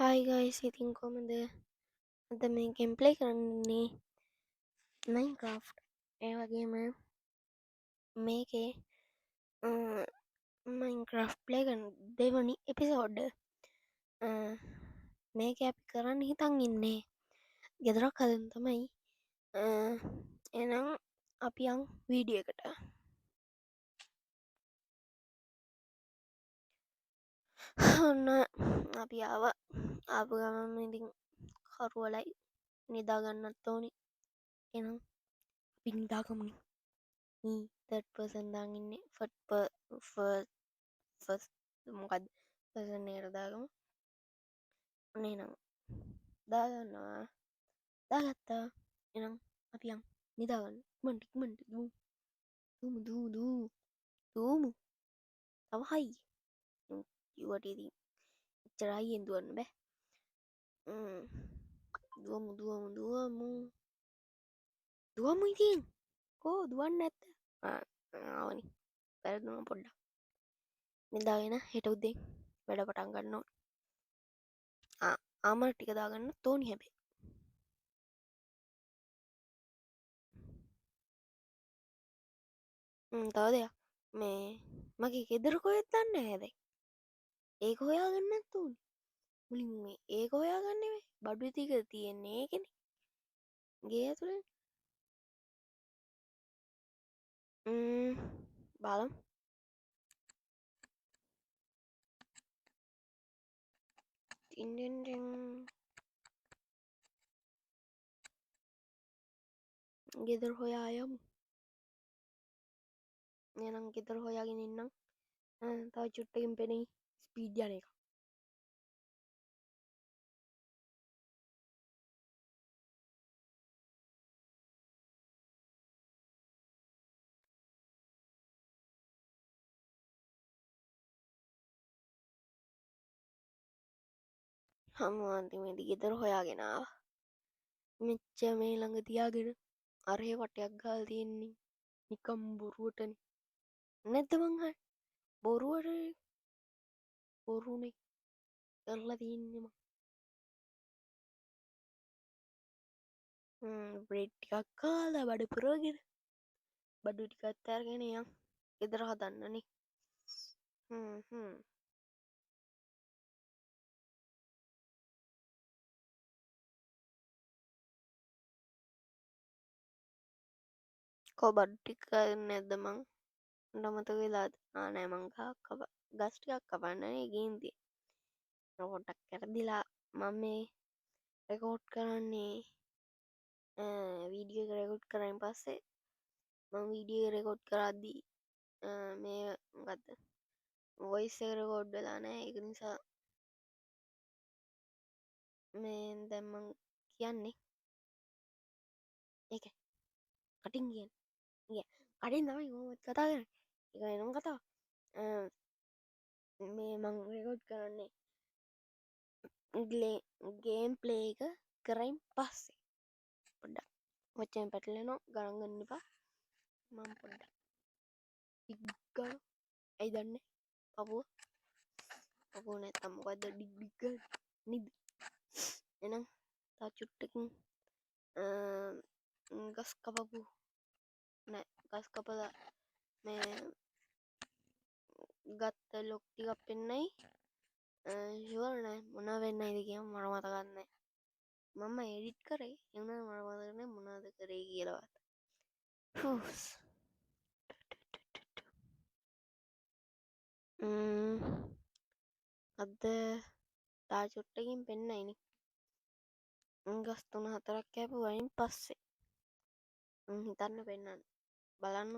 Hi guys, ඉතින් කොමද අද මේ ගෙම්පලේ කරන්නේ මයින්ක්‍රාෆ්ට් ඒ වගේම මේකේ මයින්ක්‍රාෆ් ප්ලේ කරන දෙවනි එපිසෝඩ් මේක අපි කරන්න හිතන් ඉන්නේ ගෙදරක් හදන් තමයි එනම් අපි අං වීඩියකට ඔන්න අපි ආප ගමම ඉතින් කරුවලයි නිදාගන්නත් ඕනි එනම් අපි නිදාගමනි තර්ඩ් පර්සන් දාගන්නේ මොකක්ද පසන් නේරදාගම ඔන්නේ නම් දාගන්නවා දාගත්තා එනම් අපියන් නිදාගන්න මටික්මට දූමු තවහයි යවටදී ඉච්චරයියෙන් දුවන්න බෑ දුවමු ඉතින් කෝ දුවන්න ඇත්ත ආවනි පැරදුම පොඩ්ඩ නිදාගෙන හෙට උද්දේ වැඩ පටන් ගන්නවා ආමර ටික දාගන්න තෝනි හැබේ තව දෙයක් මේ මගේ ගෙදර කොහෙත් දන්න හැදයි ඒක හොයාගන්න තුන් මුලින් මේ ඒක හොයාගන්නේ බඩු තික තියෙන්නේ ඒකෙන ගේ ඇතුළ බලම් ඉන්ඩෙන්ටෙන් ගෙදර හොයායම් එනම් ගෙදර හොයාගෙන ඉන්නම් තව චුට්ටකින් පෙනෙයි ස්පීඩ්ජන එක හමුවන්තිමේදී ගෙදර හොයාගෙනාව මෙච්ච මේ ළඟ තියාගෙන අරය වටයක් ගාල් තියෙන්නේ නිකම් බොරුවටන නැත්තමංහ බොරුවට බොරුනේ කරලා තියන්නම බ්‍රෙඩ්ටිකක් කාලා බඩ පුරෝගෙන බඩු ටිකත් අරගෙන යම් ගෙදර හදන්නනේ කොබඩ්ටික් නැද්දමං ඩමත වෙලාද ආනෑමංගා ගස්ටිකක් කපන්නනේ ගේන්තිය රොකොට්ටක් කැරදිලා මම මේ රෙකෝඩ් කරන්නේ වීඩිය රෙකෝඩ් කරයින් පස්සේ මං වීඩිය රෙකෝඩ් කරද්දී මේ ගත්ත වොයිස් රෙකෝඩ් වෙලානෑ එක නිසා මේ දැම්මං කියන්නේ ඒක කටින් කිය අඩින් තමයි මත් කතා කර එක එනම් කතා මේ මං රෙකෝඩ් කරන්නේ ගේම් ප්ලේ එක කරයින් පස්සේ පොඩ්ඩක් වච්චයෙන් පැටලෙනො ගරගන්නපා මං පොඩ්ඩ ඉක්ගල ඇයි දන්න පපුුව පපුුව නැත්තම් මොකක්ද ඩික්්ඩික්ක නිද එනම් තා චුට්ටකින් ගස් කපපු නෑ ගස් කපල මේ ගත්ත ලොක්ටිකක් පෙන්නයි ශවරනෑ මොනා වෙන්න ඉදි කිය මරමතගන්න මම එඩිට් කරේ එවන මරමතකන මොනාද කරේ කියලවත් අද තා චුට්ටකින් පෙන්නයිනි ගස්තුන හතරක් කැප වයින් පස්සේ හිතන්න පෙන්න්න බලන්න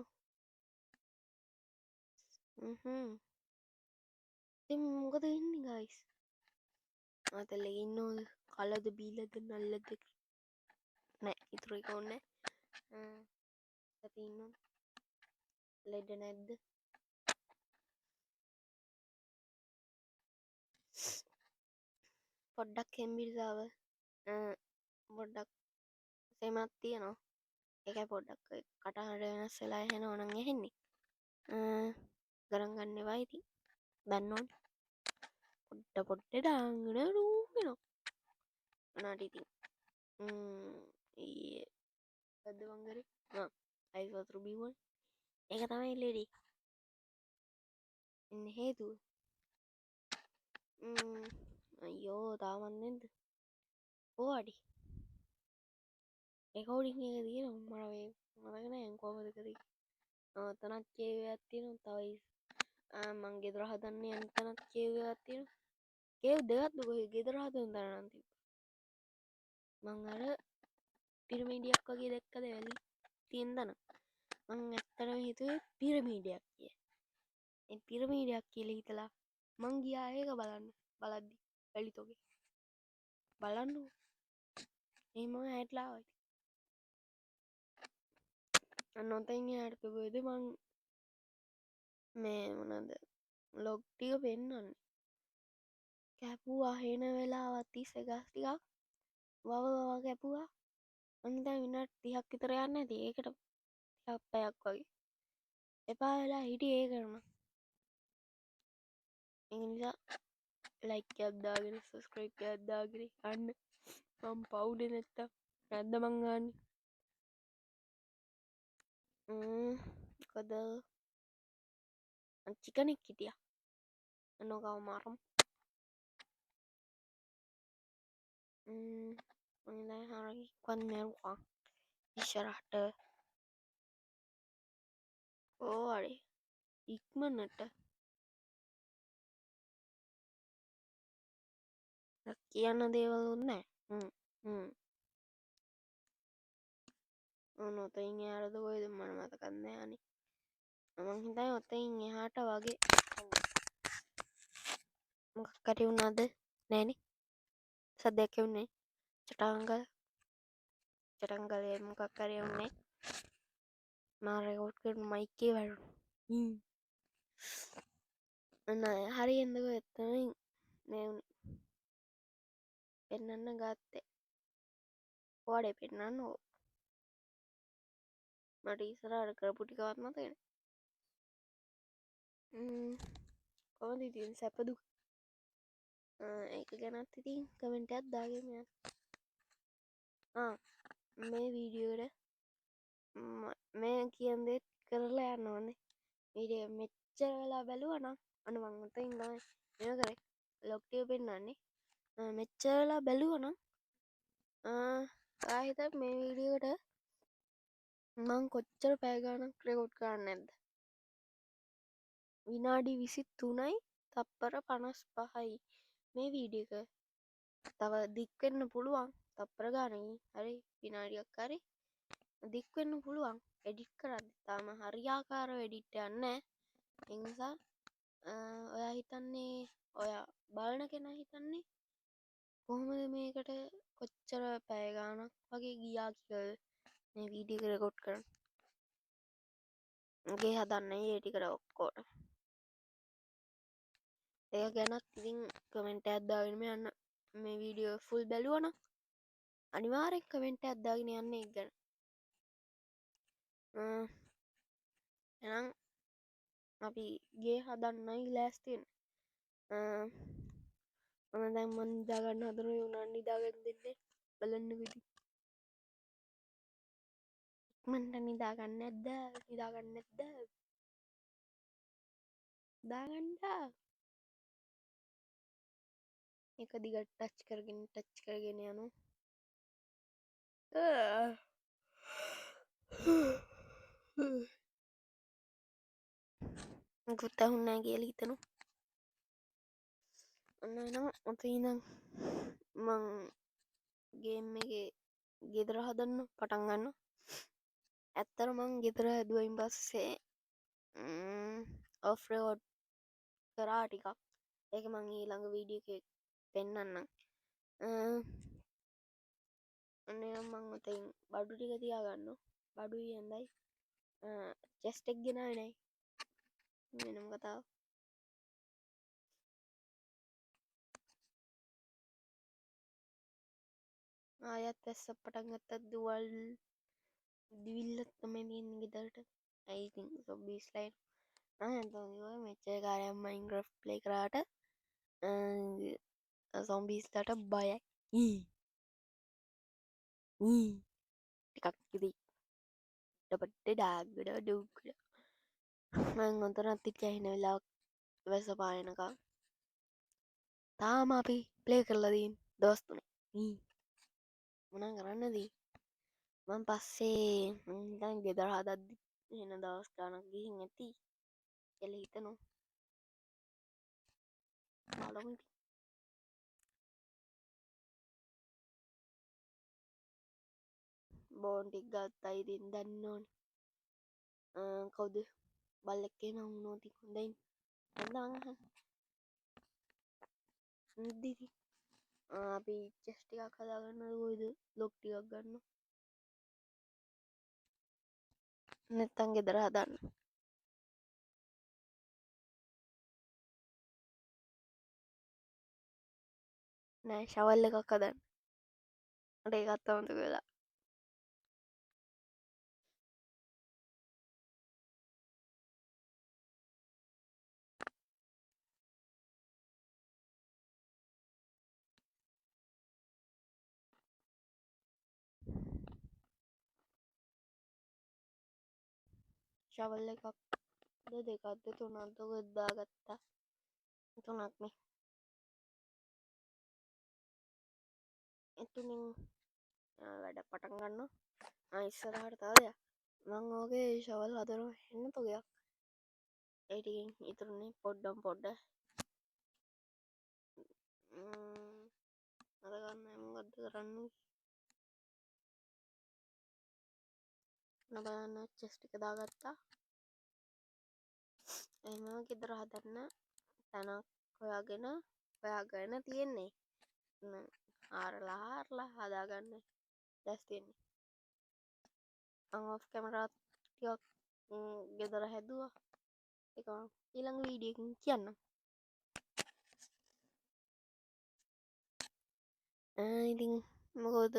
මොකද ඉන්න ගයිස් අතල ඉන්නෝද කලද බීලද නල්ලද නෑ ඉතුර එක ඔන්න ඇති ඉන්න ලෙඩ නැද්ද පොඩ්ඩක් කෙම්බිරිසාාව පොඩ්ඩක් සෙමත් තියනවා එක පොඩ්ඩක් කටහට වෙනස් වෙලා හෙන ඕනන් හෙන්නේ ගරන්ගන්න වයිති දන්නවන් පොට්ට ඩාංගන රූගෙන නටිති ඒ ගද වංගර අයිවතුරු බිවල් ඒක තමයි ලෙඩි එන්න හේතුව අයෝ තාමන්නෙද ඕඩි එකවුඩිං එක තියෙන මරවේ මරගෙන ඇංකෝමදකරී තනත් චේව ඇත්තින තවයි මං ගෙදර හදන්නේ අන්තනත් චේව ඇත්තින ඒව දෙගත්තු කොහ ගෙදර හදන් දරනන්ති මං අර පිරමිඩියක් වගේ දැක්කද වැලි තියන්දන මං ඇත්තනම හිතුවේ පිරමීඩයක් කිය පිරමීඩයක් කියල හිතලා මං ගියා ඒක බලන්න බලද්දි වැලිතොගේ බලන්න එම ඇටලාවයි නොතයින් ඇටකකොද මං මේ මනද ලොග්ටික පෙන්න්නන්න කැපූ අහෙන වෙලාවත් තිස්ස ගස්ටිකක් වවවා කැපුවා අනිත විනට 30ක් විතර යන්න ඇති ඒකට පැයක් වගේ එපා වෙලා හිටිය ඒ කරන එනිසා ලයික් අද්දාගෙන සස්ක්‍රයිප් අද්දාගෙන අන්න මම් පවුඩ නැත්තා නැද්ද මංගාන්න කොද චිකනෙක් හිටිය නොකව මාරම් හරි කොන්මරුවා ඉශරහට ඕඩේ ඉක්මන්නට කියන්න දේවල් උන්නෑ නොතයින් යාරද කොයිද මන මතකන්න යනි මං හිතයි ඔත්තයින් එහාට වගේ මොකක්කරි වුණාද නෑනෙ සදැක වුණේ චටංගලය මොකක් කරය වුණේ මාරකෝට් කර මයිකේ වැරු එන්න හරි එදක එත්තන නැවුණ පෙන්නන්න ගත්තේ ඕඩේ පෙන්න්නන්න ඕ මට ඉසරට කරපුටිකවත් මතෙන කොමද ඉතින් සැපදු ඒක ගැනත් ඉතින් කමෙන්ටත් දාගම මේ වීඩියෝට මේ කියන්දෙත් කරලා යන්න ඕනේ වීඩිය මෙච්චර වෙලා බැලුවනම් අනුවංගත ඉඳයි මෙ කරේ ලොක්ටිය පෙන්න්නන්නේ මෙච්චරලා බැලුවනම් ආහිත මේ වීඩියෝට මං කොච්චර පෑගානක් ක්‍රෙකෝඩ් කරන්න නැද්ද විනාඩි 23යි තප්පර 55යි මේ වීඩියක තව දික්වෙන්න පුළුවන් තප්පර ගානී හරි විනාඩියක් හරි දික්වෙන්න පුළුවන් එඩිට් කරන්න තාම හරියාකාර එඩිට් යන්න එනිසා ඔයා හිතන්නේ ඔයා බලන කෙන හිතන්නේ කොහොමද මේකට කොච්චර පෑගානක් වගේ ගියා කියල් මේ වීඩිය කරකොට් කරන ගේ හදන්න ඒටිකට ඔක්කෝට ඒ ගැනත් ඉතින් කමෙන්ට ඇද්දාගෙනම යන්න මේ වීඩියෝ ෆුල් බැලුවන අනිවාරෙක් කමෙන්ට ඇද්දාගෙන යන්න එක් ගැන එනම් අපි ගේ හදන්නයි ලෑස්තිෙන් මන දැම්මන් දාගන්න හදර යුනන් නිදාගන්න දෙන්නේ බලන්න විදි මන්ට නිදාගන්න ඇද්ද නිදාගන්න ඇද්ද දාගන්ඩා එක දිගට ටච් කරගෙන ටච් කරගෙන යනු ගුත්තහුන්නෑ කියල හිතනු ඔන්න නම් ඔත ඉනම් මංගේම් එක ගෙදර හදන්න පටන්ගන්න ඇත්තර මං ගෙදර හැදුවයින් පස්සේ ඔෆ්‍රෝඩ් කරා ටිකක් ඒක මං ඊළඟ වීඩිය එක පෙන්න්නන්න අන්න මං ඔතයින් බඩු ටික තියාගන්න බඩු යන්දයි චෙස්ටෙක් ගෙන නයි වෙනම් කතාව ආයත් ඇස්ස පටන්ගත්ත දුවල් දිවිල්ලත් තම තියන්න ගෙදරට ඇයිතින් සොබිස්ලයින් ඇතව මෙච්චය කාරයම් මයින්ග්‍රෆ් ප්ලේ කරාට සොම්බිස්ලට බයයි ටිකක් ඉදි ඩපට ඩාග්ගඩ ඩුක්ගඩ මං ඔොන්තරත් තිච්ච හින වෙලාක් වැස පායනකා තාම අපි ප්ලේ කරලදීන් දවස්තුනේ මොනා කරන්නදී මං පස්සේ ගෙදර හදද්දි එන දවස් ගානක් ගිහින් ඇති කෙල හිතනු බලමුති බෝන්ටික් ගත් අයිතින් දන්න ඕනි කවුද බල්ලක්කේ නම් නෝති හොඳයින් දිදි අපි චෙස්ටිකක් කදාගන්න ගොයිද ලොක්ටිකක් ගන්න නැත්තන් ගෙදර හදන්න නෑ ශවල්ල එකක් හදන්න අට ඒකත්තමතු වෙලා ශවල්ල එකක් දෙකක්ද තුනන්ත ගොද්දා ගත්තා තුනක්නේ එතුනින් වැඩ පටන් ගන්න ඉස්සරහට තාවය මං ඕගේ ශවල් හදර එන්න තොගයක් ඒටිකින් ඉතුරුණේ පොඩ්ඩම් පොඩ්ඩ අදගන්න එම ගත්ද කරන්න නබන්න චෙස්ටික දාගත්තා එම ගෙදර හදන්න තැනක් හොයාගෙන ඔයාගන්න තියෙන්නේ ආරලාහාරලා හදාගන්න දැස්තිෙන්නේ අං කැමරාතියක් ගෙදර හැදවා එක ඊළඟ වීඩියකින් කියන්න ඉතින් මොකෝද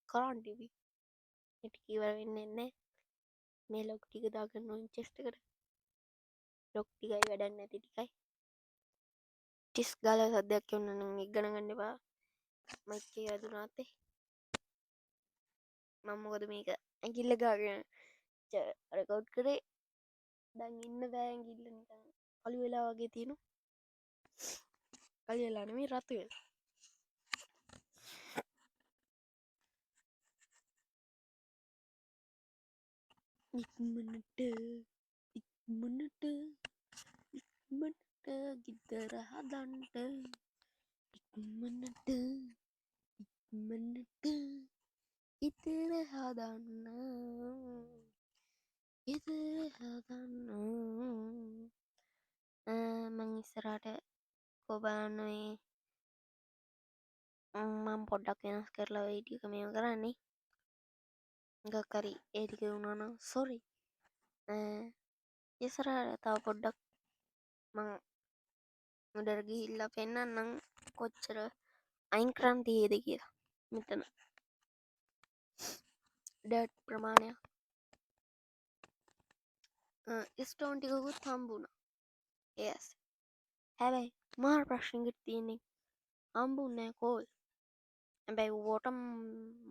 කරන්ටිවි එටිකිවර වෙන්න එන්නේ මේ ලොක් ටික දාගන්න නොන් චෙස්ටකට ලොක් ටිකයි වැඩන්න ඇති ටිකයි ටිස් ගාල සද්‍යයක් ඔන්න ඉගන ගන්නවා මයිකේ අදුනාත්තේ මංමොකද මේක ඇගිල්ල ගාගෙන රකව් කරේ දැන් ඉන්න දෑගිල්ල නිකං කළු වෙලා වගේ තියෙනු කළි වෙලානමේ රත්තුවෙල් ඉක්මනට ඉක්මනට ඉක්මනට ගිදර හදන්ට ඉක්මනට ඉක්මනට ඉතර හදන්න ඉතර හදන්න මං ඉස්සරට කොබාන්නොේ මම් පොඩ්ඩක් වෙනස් කරලා වයිටික මේම කරන්නේ ගකරි ඒටික වුණාන සොරි ඉස්සරට තාව පොඩ්ඩක් මං මුඩරගි ඉල්ලා පෙන්න්නම් කොච්චර අයින් ක්‍රන්තියේද කියලා මෙතන ඩට් ප්‍රමාණයක් ස්ටෝන්ටිකුත් හම්බුණ ඒස් හැබැයි මාර් ප්‍රශ්නගට තියන්නේ හම්බුන්නෑ කෝල් ඇබැයි වෝටම්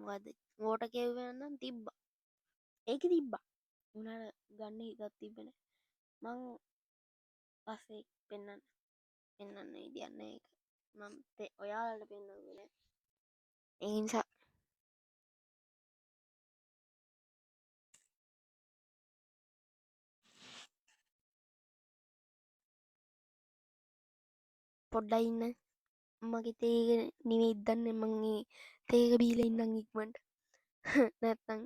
වද වෝට කෙවන්න තිබ්බ ඒක තිබ්බා උනට ගන්න හිතත් තිබෙන මං පස්සේ පෙන්න්න ඉදින්න එක මම් ඔයාලට පෙන්න්නගෙන එහින්සා පොඩ්ඩයින්න මගේ තේක නිවේ ඉදන්න මගේ තේක බීල ඉන්නම් ඉක්මට නැත්තං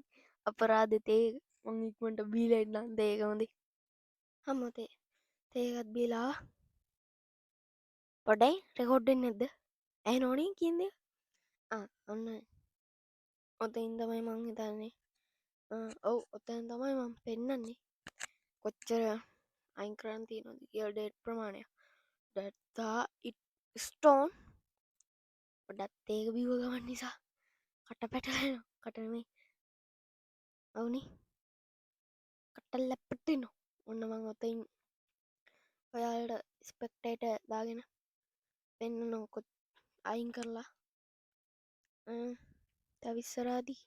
අපරාධ තේ මංඉක්මට බීල ඉන්නම් දේකමදි හම්මතේ තේකත් බීලා පොඩයි රෙකෝඩ්ඩෙන් නැද්ද ඇ නෝනේ කියද ඔන්න ඔත ඉන්දමයි මං හිතන්නේ ඔවු ඔත්තැන් තමයි මම පෙන්නන්නේ කොච්චර අයිංක්‍රන්ති නොද කියල් ඩේට් ප්‍රමාණය ඩැත්තා ස්ටෝන් ොඩත් ඒක බිව ගමන් නිසා කට පැටලන කටනමයි අවුනි කටල් ලැප්පටේ නො ඔන්න මං ඔතයින් ඔයාලට ස්පෙක්ටේට දාගෙන පෙන්නනකොත් අයින් කරලා තවිස්සරාදී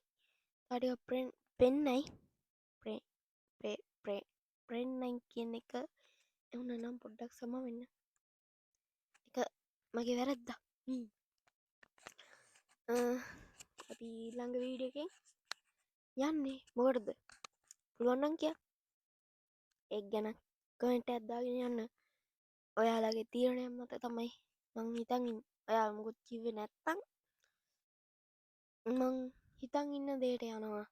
අඩිය පෙන්නයි ප්‍රෙන්නයි කියන එක එවුන නම් පොඩ්ඩක් සම වෙන්න එක මගේ වැරද්දා අපි ළඟ වීඩියකින් යන්නේ මොකටද පුළුවන්නන් කිය එක් ගැන කමෙන්ට ඇත්දාගෙන යන්න ඔයාලගේ තීරණය මත තමයි මං හිතන්ගින් ඔයා මුකුත් කිව නැත්තං මං හිතන් ඉන්න දේට යනවා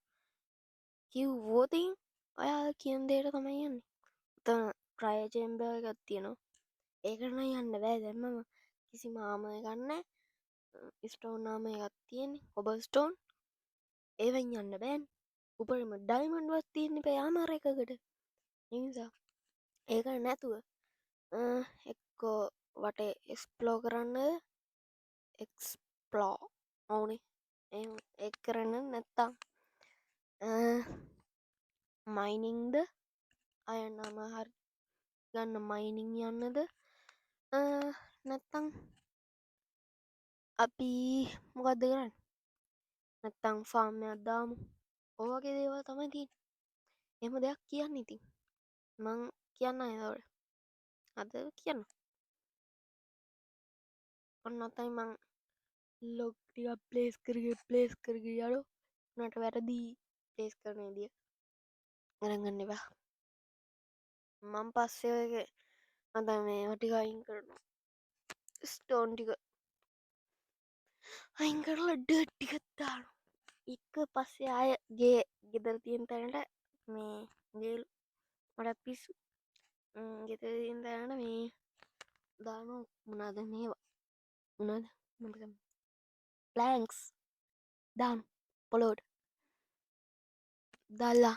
කිව්වෝතින් ඔයා කියන දේට තමයි යන්න උතන ට්‍රයචෙම්බ එකත් තියෙනවා ඒකරන යන්න බෑ දැම්මම කිසි මාමය ගන්න ස්ටෝන් නාම එකත් තියෙන ඔබ ස්ටෝන් ඒවැන් යන්න බෑන් උපරම ඩයිමන්ඩුවත් තියෙන්නේ පයාමාර එකකට නිසා ඒක නැතුව එක්කෝ වට එස්පලෝ කරන්න එක්ස්පලෝ ඕනේ එක් කරන්න නැත්තා මයිනිංද අයන්නම හරි ගන්න මයිනිං යන්නද නැත්තං අපි මොකක්ද කරන්න නැත්තං ෆාර්මයක් දාමු ඕවගේ දේවල් තමයි තින් එම දෙයක් කියන්න ඉතින් මං කියන්න අයදවට අද කියන්න ඔන්නත්තයි මං ලොක්ටික ප්ලේස් කරගේ යඩු නට වැරදි පලේස් කරන දිය ගරගන්න එවා මං පස්සේගේ අද මේ වටිකයින් කරන ස්ටෝන් ටික අයින් කරලා ඩට් ටිකත්තාන එක පස්සේ අයගේ ගෙදර තියෙන් තැනට මේ ගේල් මටත් පිස්සු ගෙතර තියෙන් තැනට මේ දානු මොනාද මේවා උනද මටකම් ප්ලෑන්ක්ස් දාන් පොලෝඩ් දල්ලා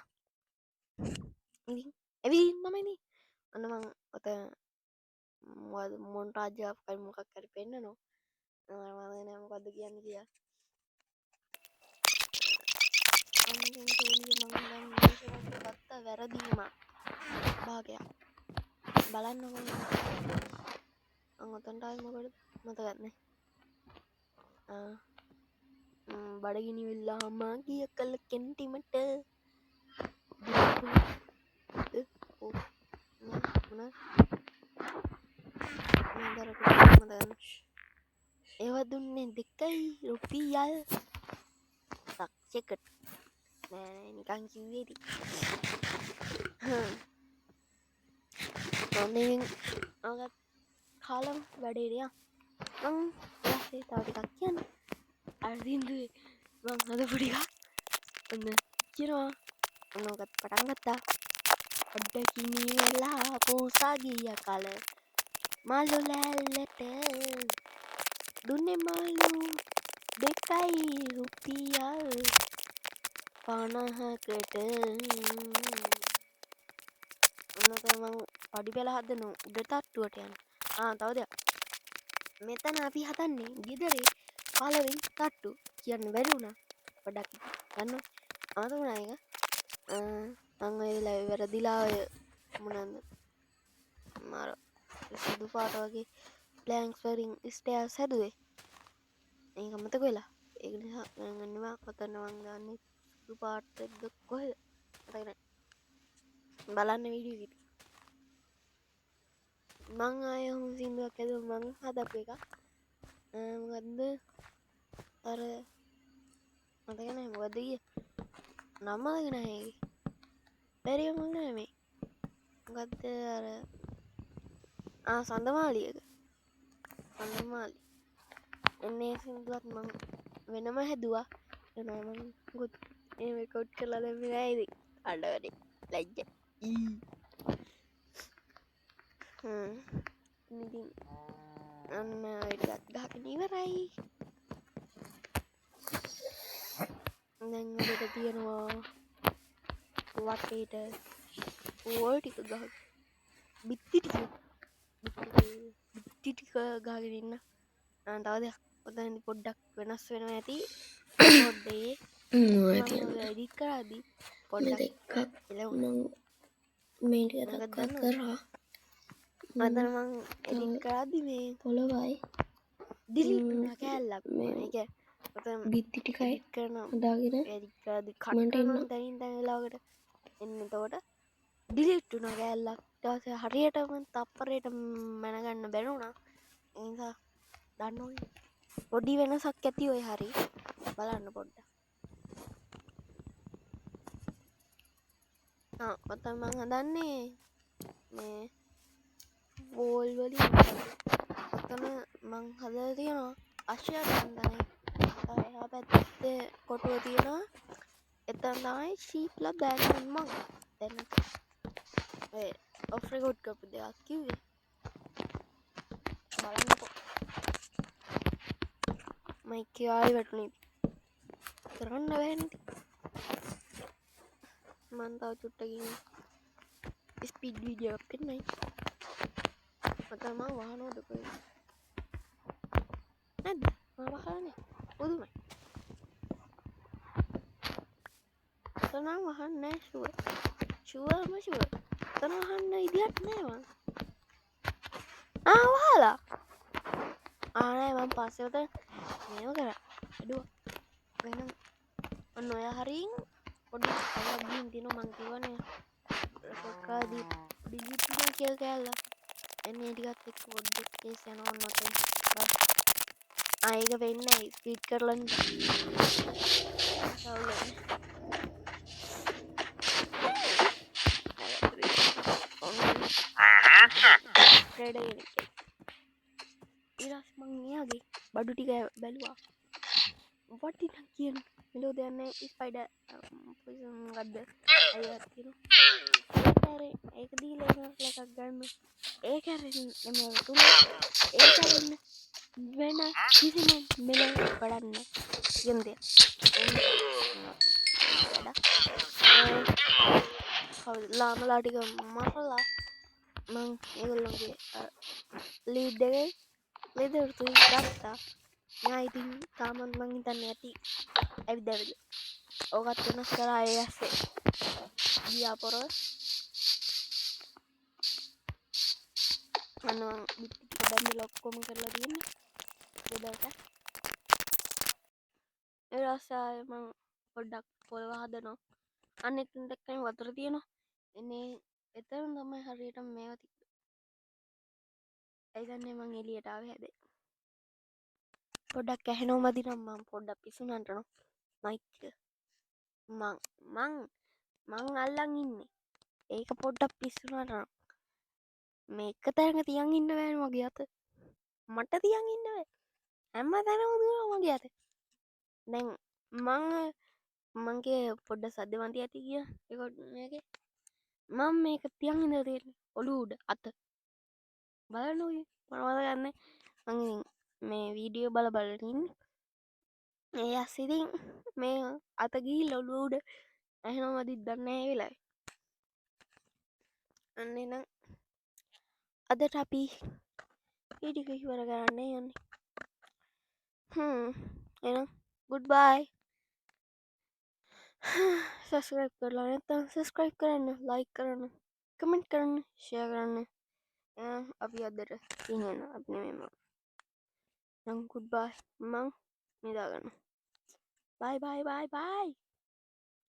ඇවි නමයිනි අන්නමං ඔත මොන්ට අජාප කල් මොකක් කර පෙන්න්න නවා නමකක්ද කියන්න කියා ගත්තා වැරදීම භාගයක් බලන්න අඟතන්ටමකට මතගත්නේ බඩගිනි වෙල්ලාමා කිය කල්ල කෙන්ටිමට ඒව දුන්නේ දෙකයි රුපියල් සක්ෂකට නිකං කිවේදී අගත් කාලම් වැඩේරයා මං සේ තවටිකක් කියන්න අර්දින්දුවේ මං හද පුඩික ඔන්න කිරවා ඔන්නගත් පටන්ගත්තා අඩ්ඩකිනී වෙලා පෝසාගීය කල මල්ලු ලැල්ලට දුන්නේ මාලු දෙකයි රුපියල් 50කට ඔන්නතමං පඩි පෙළ හදනු උඩ තට්ටුවට යන තවද මෙතන අපි හතන්නේ ගෙදරේ පලවින් තට්ටු කියන්න බැරිවුණා පඩක් ගන්න අමතුුණා එක අංවෙලා වැරදිලාය මොනන්න මර සුදු පාට වගේ ප්ලෑන්ක්ස් වරින් ස්ටෑ සැදුවේ ඒක මතක වෙලා ඒ නිසා ගන්නවා කොතන්නවන් ගන්නේ සුදු පාට්ද කොහ තන බලන්න විඩියට මං අය හුම් සිින්දුවක් ඇද මං හදප එක ගන්ද අර මතගෙන මොකදගිය නම්මදගෙන හැකි පැරියමන්න මේ ගත්ත අර සඳමාලියක සඳමාලි එන්නේ සිින්දුවත් මං වෙනම හැදවා එනමං ගුත් ඒ කොට් කරලා දැම ඇයිද අඩවැඩි ලැජ්ජ ඉතින් අන්න අයටත් ගහක නීවරයි දැන්ට තියෙනවා වටේට ඕල් ටික ගහ බිත්තිටික බිත්තිටික ගාගෙනන්න තවදයක් ඔතැනි පොඩ්ඩක් වෙනස් වෙන ඇති පොඩ්ඩේ ඩිත් කරාදී පොඩ්ඩක් මේට කරා අදරමං එඩිත් කරාදි මේ පොළොවයි ඩිලිට්ුනා කෑල්ලක් මේ එක බිත්ති ටිකයි එඩික් කරන හදාගෙන ඇරිකාදි මට එන්න. කට්ටන තැනින් තැනලාකට එන්න තෝට ඩිලිට්ටුන කෑල්ලක් ටස හරියටම තප්පරයට මැනගන්න බැනුණා එනිසා දන්න පොඩි වෙනසක් ඇති ඔය හරි බලන්න පොඩ්ඩ ඔතන් මං හදන්නේ මේ වෝල්වලින් ඔතන මං හදල තියෙනවා අශ්‍යයක් සන්දනයි එහා පැත්තේ කොටුව තියෙනවා එතන් තමයි ශීප්ල බෑන්මන් මං දැන්න ඔෆ්‍රකොඩ් කපු දෙයක් කිවේ බලන්නකො මයිකයායි වැටුණේ කරන්න වැනති මන්තාව චුට්ටකින් ස්පීඩ් වීඩියෝ පෙන්නයි මතම වාහනෝදක නැද වහනේ පුදුමයි තනම් වහන්න ශුව ශුවම ශුව තන වහන්න ඉදිහත් නෑවා ආවාලා ආනෑ මං පස්සවත මේම කර අඩුව වෙන ඔන්න ඔය හරින් පොඩි අගින් තින මංකිවන රකාදී ඩිලිටින කියල් කෑල්ල එන්න ටිකත් එක් පොඩ්ඩක් කේස් යන ඔන්නොත බස් අයක වෙන්න ස්පීට් කරලන්න ්‍රඩ ඉරස් මංයාගේ බඩු ටික බැලවා වටිට කියන මෙලෝ දෙන්න ස්පයිඩ ගත්ද අයතින ඒක දී ලකක් ගන්න ඒකර තුළ ඒකරන්න වෙන කිසිම මෙල පඩන්න ගන්ද ලාමලාටික මසල්ලා මං ඒගොල්ලොගේ ලීඩ්ඩගයි ලෙදවරතු ගත්තා ඥයිතින් තාමන් මං හිතන්න ඇති ඇවිදැවිද ඕකත් වෙනස් කරා ඇස්සේ ගියාපොර අනුවන් බැඳි ලොක්කොම කරලා තියන්න දෙදට එරස්සාය මං පොඩ්ඩක් පොල්ව හදනවා අනෙතුන් දෙක්කයි වතුර තියෙනවා එන්නේ එතරම් තමයි හරියට මේවති ඇයිදන්නේ මං එලියටාව හැදේ පොඩක් ඇහෙනෝ මදි නම්මම් පොඩ්ඩක් පිසුනටනවා මයික මං අල්ලන් ඉන්නේ ඒක පොඩ්ඩක් පිස්සුනටන මේක තැනක තියන් ඉන්න වැෑන මගේ අත මට තියන් ඉන්නව හැම්ම තැනමුදුර මගේ අත දැන් මංගේ පොඩ්ඩ සද්ධවන්ති ඇති කිය එකොටගේ මං මේක තියන් ඉන්න තේර ඔලු උඩ අත බලනුයි මනවද ගන්න මේ වීඩියෝ බල බලටින් ඒ අස්සිතින් මේ අතගී ලොලුවඩ ඇහෙනෝ මදිත් දන්න වෙලයි අන්නනම් අදට අපි ඊටික හිවර කරන්නේ යන්නේ එනම් ගුඩ් බයි සස්ක්‍රයිප් කරලා නැතම් සස්ක්‍රයිප් කරන්න ලයික් කරන්න කමෙන්ට් කරන්න ෂය කරන්න අපි අදට ඉහන්න අපන මෙම නංකුඩ් බයි මං නිදාගන්න බයි බයි බයි බයි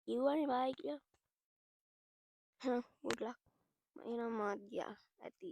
ඉවනි බයි කිය ගුඩ්ලක් එනම් මාධ්‍යා ඇති